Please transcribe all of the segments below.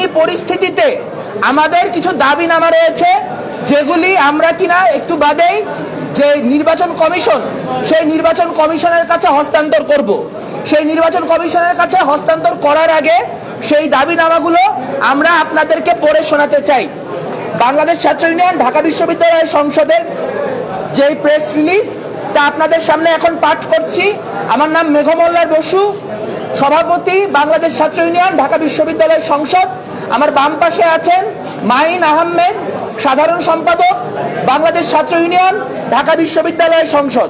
এমনই পরিস্থিতিতে আমাদের কিছু দাবিনামা রয়েছে, যেগুলি আমরা কিনা একটু বাদেই যে নির্বাচন কমিশন, সেই নির্বাচন কমিশনের কাছে হস্তান্তর করব। সেই নির্বাচন কমিশনের কাছে হস্তান্তর করার আগে সেই দাবিনামাগুলো আমরা আপনাদেরকে পড়ে শোনাতে চাই। বাংলাদেশ ছাত্র ইউনিয়ন ঢাকা বিশ্ববিদ্যালয় সংসদের যে প্রেস রিলিজ, তা আপনাদের সামনে এখন পাঠ করছি। আমার নাম মেঘমল্লার বসু, সভাপতি বাংলাদেশ ছাত্র ইউনিয়ন ঢাকা বিশ্ববিদ্যালয় সংসদ। আমার বাম পাশে আছেন মাইন আহমেদ, সাধারণ সম্পাদক বাংলাদেশ ছাত্র ইউনিয়ন ঢাকা বিশ্ববিদ্যালয় সংসদ।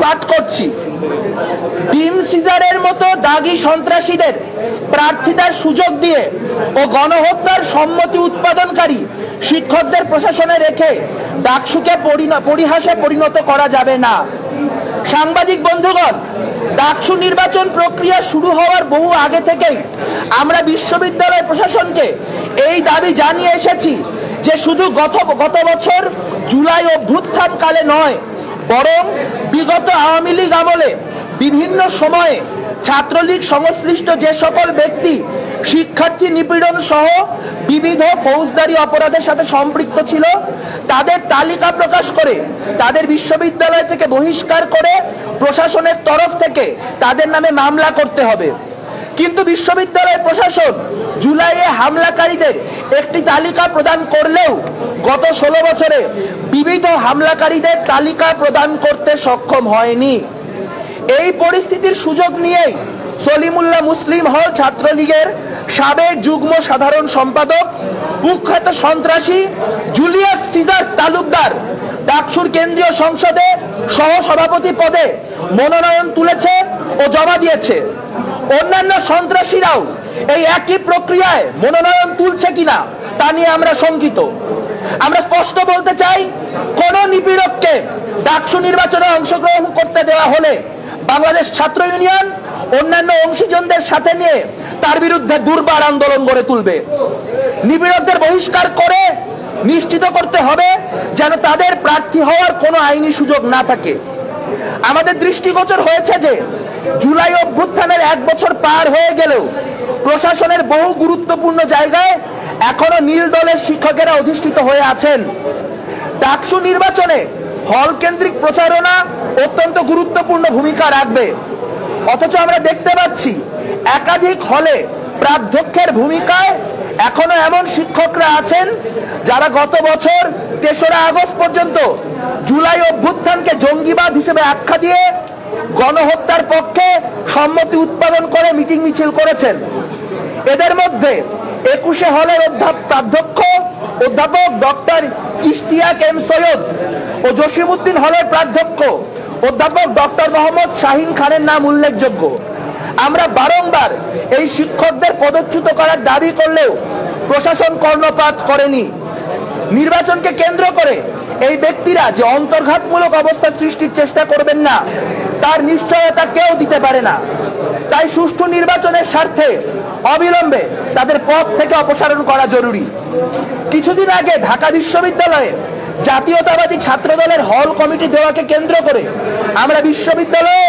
পাঠ করছি। টিম সিজারের মতো দাগী সন্ত্রাসীদের প্রার্থিতার সুযোগ দিয়ে ও গণহত্যার সম্মতি উৎপাদনকারী শিক্ষকদের প্রশাসনে রেখে ডাকসুকে পরিহাসে পরিণত করা যাবে না। সাংবাদিক বন্ধুগণ, ডাকসু নির্বাচন প্রক্রিয়া শুরু হওয়ার বহু আগে থেকেই আমরা বিশ্ববিদ্যালয় প্রশাসনকে এই দাবি জানিয়ে এসেছি যে শুধু গত বছর জুলাই অভ্যুত্থানকালে নয়, বরং বিগত আওয়ামী লীগ আমলে বিভিন্ন সময়ে ছাত্রলীগ সংশ্লিষ্ট যে সকল ব্যক্তি শিক্ষার্থী নিপীড়ন সহ বিবিধ ফৌজদারি অপরাধের সাথে সম্পৃক্ত ছিল, তাদের তালিকা প্রকাশ করে তাদের বিশ্ববিদ্যালয় থেকে বহিষ্কার করে প্রশাসনের তরফ থেকে তাদের নামে মামলা করতে হবে। কিন্তু বিশ্ববিদ্যালয় প্রশাসন জুলাইয়ে হামলাকারীদের একটি তালিকা প্রদান করলেও গত 16 বছরে বিবিধ হামলাকারীদের তালিকা প্রদান করতে সক্ষম হয়নি। এই পরিস্থিতির সুযোগ নিয়েই সলিমুল্লাহ মুসলিম হল ছাত্রলীগের সাবেক যুগ্ম সাধারণ সম্পাদক কুখ্যাত সন্ত্রাসী জুলিয়াস সিজার তালুকদার ডাকসুর কেন্দ্রীয় সংসদে সহসভাপতি পদে মনোনয়ন তুলেছে ও জমা দিয়েছে। অন্যান্য সন্ত্রাসীরাও এই একই প্রক্রিয়ায় মনোনয়ন তুলছে কিনা তা নিয়ে আমরা শঙ্কিত। আমরা স্পষ্ট বলতে চাই, কোন নিপীড়ককে ডাকসু নির্বাচনে অংশগ্রহণ করতে দেওয়া হলে বাংলাদেশ ছাত্র ইউনিয়ন অন্যান্য অংশীজনদের সাথে নিয়ে তার বিরুদ্ধে দুর্বার আন্দোলন গড়ে তুলবে। নিপীড়কদের বহিষ্কার করে নিশ্চিত করতে হবে যেন তাদের প্রার্থী হওয়ার কোনো আইনি সুযোগ না থাকে। আমাদের দৃষ্টিগোচর হয়েছে যে জুলাই অভ্যুত্থানের 1 বছর পার হয়ে গেলেও প্রশাসনের বহু গুরুত্বপূর্ণ জায়গায় এখনো নীল দলের শিক্ষকেরা অধিষ্ঠিত হয়ে আছেন। ডাকসু নির্বাচনে হল কেন্দ্রিক প্রচারণা অত্যন্ত গুরুত্বপূর্ণ ভূমিকা রাখবে, অথচ আমরা দেখতে পাচ্ছি একাধিক হলে প্রাধ্যক্ষের ভূমিকায় এখনো এমন শিক্ষকরা আছেন যারা গত বছর 3রা আগস্ট পর্যন্ত জুলাই অভ্যুত্থানকে জঙ্গিবাদ হিসেবে আখ্যা দিয়ে গণহত্যার পক্ষে সম্মতি উৎপাদন করে মিটিং মিছিল করেছেন। এদের মধ্যে 21 হলের প্রাধ্যক্ষ অধ্যাপক ডক্টর ইশতিয়াক এম সৈয়দ ও জসিমউদ্দিন হলের প্রাধ্যক্ষ অধ্যাপক ডক্টর মোহাম্মদ শাহিন খানের নাম উল্লেখযোগ্য। আমরা বারংবার এই শিক্ষকদের পদচ্যুত করার দাবি করলেও প্রশাসন কর্ণপাত করেনি। নির্বাচনকে কেন্দ্র করে এই ব্যক্তিরা যে অন্তর্ঘাতমূলক অবস্থা সৃষ্টির চেষ্টা করবেন না, তার নিশ্চয়তা কেউ দিতে পারে না। তাই সুষ্ঠু নির্বাচনের স্বার্থে অবিলম্বে তাদের পদ থেকে অপসারণ করা জরুরি। কিছুদিন আগে ঢাকা বিশ্ববিদ্যালয়ে জাতীয়তাবাদী ছাত্র দলের হল কমিটি দেওয়াকে কেন্দ্র করে আমরা বিশ্ববিদ্যালয়ে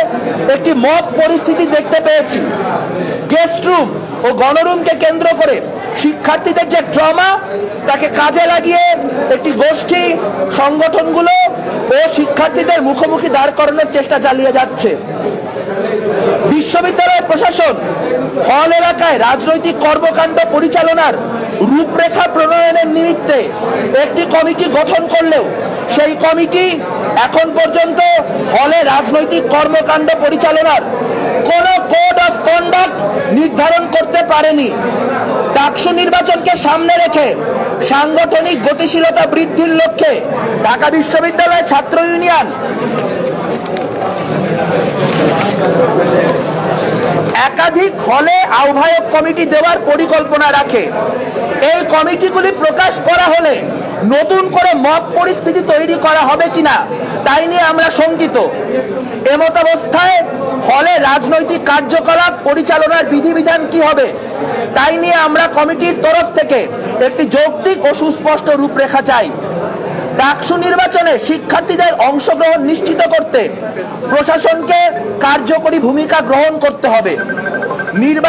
একটি মব পরিস্থিতি দেখতে পেয়েছি। গেস্ট রুম ও গণরুমকে কেন্দ্র করে শিক্ষার্থীদের যে ট্রমা, তাকে কাজে লাগিয়ে একটি গোষ্ঠী সংগঠনগুলো ও শিক্ষার্থীদের মুখোমুখি দাঁড় করানোর চেষ্টা চালিয়ে যাচ্ছে। বিশ্ববিদ্যালয় প্রশাসন হল এলাকায় রাজনৈতিক কর্মকাণ্ড পরিচালনার রূপরেখা প্রণয়নের নিমিত্তে একটি কমিটি গঠন করলেও সেই কমিটি এখন পর্যন্ত হলে রাজনৈতিক কর্মকাণ্ড পরিচালনার কোন কোড অফ কন্ডাক্ট নির্ধারণ করতে পারেনি। ডাকসু নির্বাচনকে সামনে রেখে সাংগঠনিক গতিশীলতা বৃদ্ধির লক্ষ্যে ঢাকা বিশ্ববিদ্যালয় ছাত্র ইউনিয়ন একাধিক হলে আহ্বায়ক কমিটি দেওয়ার পরিকল্পনা রাখে। এই কমিটিগুলি প্রকাশ করা হলে নতুন করে মব পরিস্থিতি তৈরি করা হবে কিনা তাই নিয়ে আমরা শঙ্কিত। এমতাবস্থায় হলে রাজনৈতিক কার্যকলাপ পরিচালনার বিধিবিধান কি হবে তাই নিয়ে আমরা কমিটির তরফ থেকে একটি যৌক্তিক ও সুস্পষ্ট রূপরেখা চাই। ডাকসু নির্বাচনে শিক্ষার্থীদের অংশগ্রহণ নিশ্চিত করতে প্রশাসনকে কার্যকরী ভূমিকা গ্রহণ করতে হবে।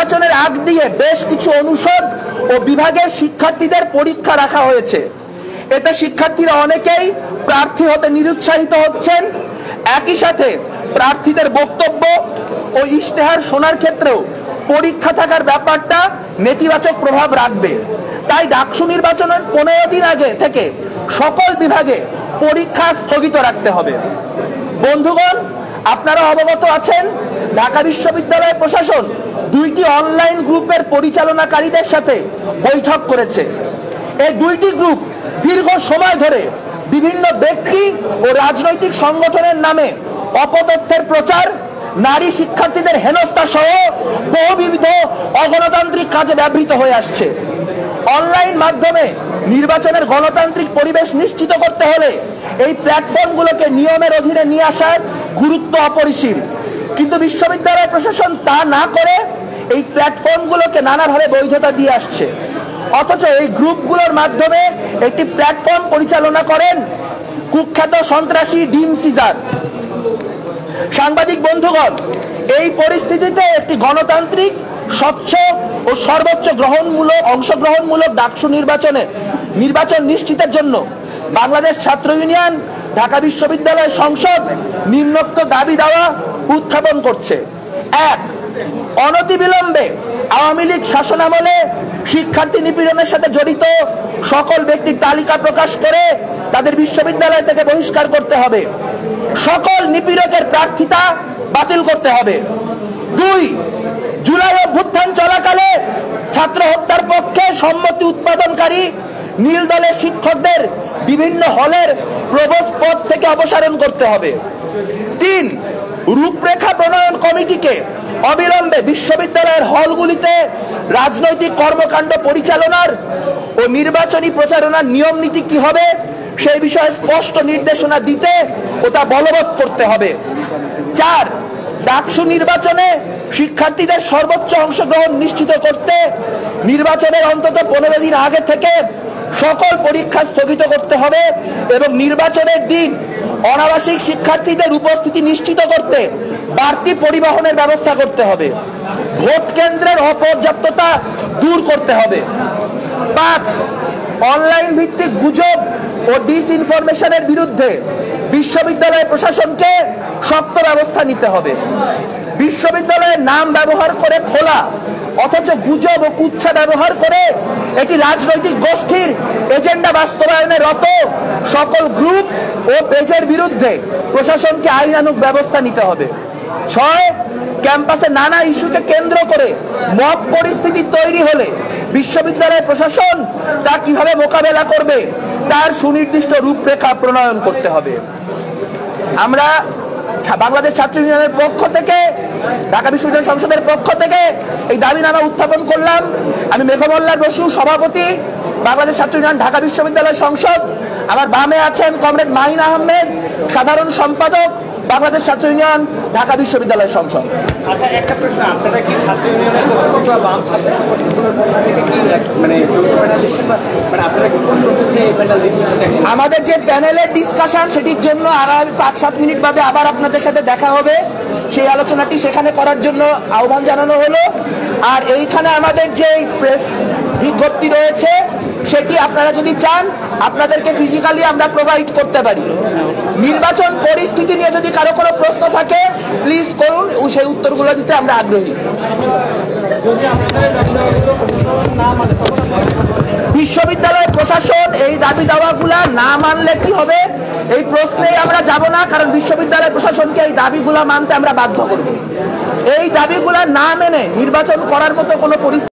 নির্বাচনের আগ দিয়ে বেশ কিছু অনুষদ ও বিভাগের শিক্ষার্থীদের পরীক্ষা রাখা হয়েছে। এতে শিক্ষার্থীরা অনেকেই প্রার্থী হতে নিরুৎসাহিত হচ্ছেন। একই সাথে প্রার্থীদের বক্তব্য ও ইশতেহার শোনার ক্ষেত্রেও পরীক্ষা থাকার ব্যাপারটা নেতিবাচক প্রভাব রাখবে। তাই ডাকসু নির্বাচনের 15 দিন আগে থেকে সকল বিভাগে পরীক্ষা স্থগিত রাখতে হবে। বন্ধুগণ, আপনারা অবগত আছেন ঢাকা বিশ্ববিদ্যালয় প্রশাসন 2টি অনলাইন গ্রুপের পরিচালনাকারীদের সাথে বৈঠক করেছে। এই 2টি গ্রুপ দীর্ঘ সময় ধরে বিভিন্ন ব্যক্তি ও রাজনৈতিক সংগঠনের নামে অপতথ্যের প্রচার, নারী শিক্ষার্থীদের হেনস্থা সহ বহুবিধ অগণতান্ত্রিক কাজে ব্যবহৃত হয়ে আসছে। অনলাইন মাধ্যমে নির্বাচনের গণতান্ত্রিক পরিবেশ নিশ্চিত করতে হলে এই প্ল্যাটফর্মগুলোকে নিয়মের অধীনে নিয়ে আসার গুরুত্ব অপরিসীম। কিন্তু বিশ্ববিদ্যালয় প্রশাসন তা না করে এই প্ল্যাটফর্মগুলোকে নানাভাবে বৈধতা দিয়ে আসছে। অথচ এই গ্রুপগুলোর মাধ্যমে একটি প্ল্যাটফর্ম পরিচালনা করেন কুখ্যাত সন্ত্রাসী ডিম সিজার। সাংবাদিক বন্ধুগণ, এই পরিস্থিতিতে একটি গণতান্ত্রিক, স্বচ্ছ ও সর্বোচ্চ অংশগ্রহণমূলক ডাকসু নির্বাচন নিশ্চিতের জন্য বাংলাদেশ ছাত্র ইউনিয়ন ঢাকা বিশ্ববিদ্যালয় সংসদ নিম্নোক্ত দাবি দাওয়া উত্থাপন করছে। 1. অনতিবিলম্বে আওয়ামী লীগ শাসনামলে শিক্ষার্থী নিপীড়নের সাথে জড়িত সকল ব্যক্তির তালিকা প্রকাশ করে তাদের বিশ্ববিদ্যালয় থেকে বহিষ্কার করতে হবে। সকল নিপীড়কের প্রার্থিতা বাতিল করতে হবে। 2. জুলাই অভ্যুত্থান চলাকালে ছাত্র হত্যার পক্ষে সম্মতি উৎপাদনকারী নীল দলের শিক্ষকদের বিভিন্ন হলের প্রভোস্ট পদ থেকে অপসারণ করতে হবে। 3. রূপরেখা প্রণয়ন কমিটিকে অবিলম্বে বিশ্ববিদ্যালয়ের হলগুলিতে রাজনৈতিক কর্মকাণ্ড পরিচালনার ও নির্বাচনী প্রচারণার নিয়ম নীতি কি হবে সেই বিষয়ে স্পষ্ট নির্দেশনা দিতে ও তা বলবৎ করতে হবে। 4. ডাকসু নির্বাচনে শিক্ষার্থীদের সর্বোচ্চ অংশগ্রহণ নিশ্চিত করতে নির্বাচনের অন্তত 15 দিন আগে থেকে সকল পরীক্ষা স্থগিত করতে হবে এবং নির্বাচনের দিন অনাবাসিক শিক্ষার্থীদের উপস্থিতি নিশ্চিত করতে বাড়তি পরিবহনের ব্যবস্থা করতে হবে। ভোট কেন্দ্রের অপর্যাপ্ততা দূর করতে হবে। 5. অনলাইন ভিত্তিক গুজব ও ডিসইনফরমেশনের বিরুদ্ধে বিশ্ববিদ্যালয় প্রশাসনকে শক্ত ব্যবস্থা নিতে হবে। বিশ্ববিদ্যালয়ের নাম ব্যবহার করে খোলা অথচ গুজব ও কুৎসা ব্যবহার করে একটি রাজনৈতিক গোষ্ঠীর এজেন্ডা বাস্তবায়নে রত সকল গ্রুপ ও পেজের বিরুদ্ধে প্রশাসনকে আইনানুগ ব্যবস্থা নিতে হবে। 6. ক্যাম্পাসে নানা ইস্যুকে কেন্দ্র করে মব পরিস্থিতি তৈরি হলে বিশ্ববিদ্যালয় প্রশাসন তা কিভাবে মোকাবেলা করবে তার সুনির্দিষ্ট রূপরেখা প্রণয়ন করতে হবে। আমরা বাংলাদেশ ছাত্র ইউনিয়নের পক্ষ থেকে, ঢাকা বিশ্ববিদ্যালয় সংসদের পক্ষ থেকে এই দাবিনামা উত্থাপন করলাম। আমি মেঘমল্লার বসু, সভাপতি, বাংলাদেশ ছাত্র ইউনিয়ন ঢাকা বিশ্ববিদ্যালয় সংসদ। আমার বামে আছেন কমরেড মাহিন আহমেদ, সাধারণ সম্পাদক, বাংলাদেশ ছাত্র ইউনিয়ন ঢাকা বিশ্ববিদ্যালয় সংসদ। আচ্ছা, একটা প্রশ্ন, আপনারা কি ছাত্র ইউনিয়নের বাম ছাত্র সংগঠনগুলোর পক্ষ থেকে কি মানে আপনারা কি কোন প্রসেসে এই প্যানেল দিচ্ছেন? আমাদের যে প্যানেলের ডিসকাশন সেটির জন্য আগামী 5-7 মিনিট বাদে আবার আপনাদের সাথে দেখা হবে। সেই আলোচনাটি সেখানে করার জন্য আহ্বান জানানো হলো। আর এইখানে আমাদের যে প্রেস বিজ্ঞপ্তি রয়েছে সেটি আপনারা যদি চান আপনাদেরকে ফিজিক্যালি আমরা প্রোভাইড করতে পারি। নির্বাচন পরিস্থিতি নিয়ে যদি কারো কোনো প্রশ্ন থাকে প্লিজ করুন, ও সেই উত্তরগুলো দিতে আমরা আগ্রহী। বিশ্ববিদ্যালয় প্রশাসন এই দাবি দাওয়াগুলা না মানলে কি হবে এই প্রশ্নেই আমরা যাব না, কারণ বিশ্ববিদ্যালয় প্রশাসনকে এই দাবিগুলা মানতে আমরা বাধ্য করব। এই দাবিগুলা না মেনে নির্বাচন করার মতো কোনো পরিস্থিতি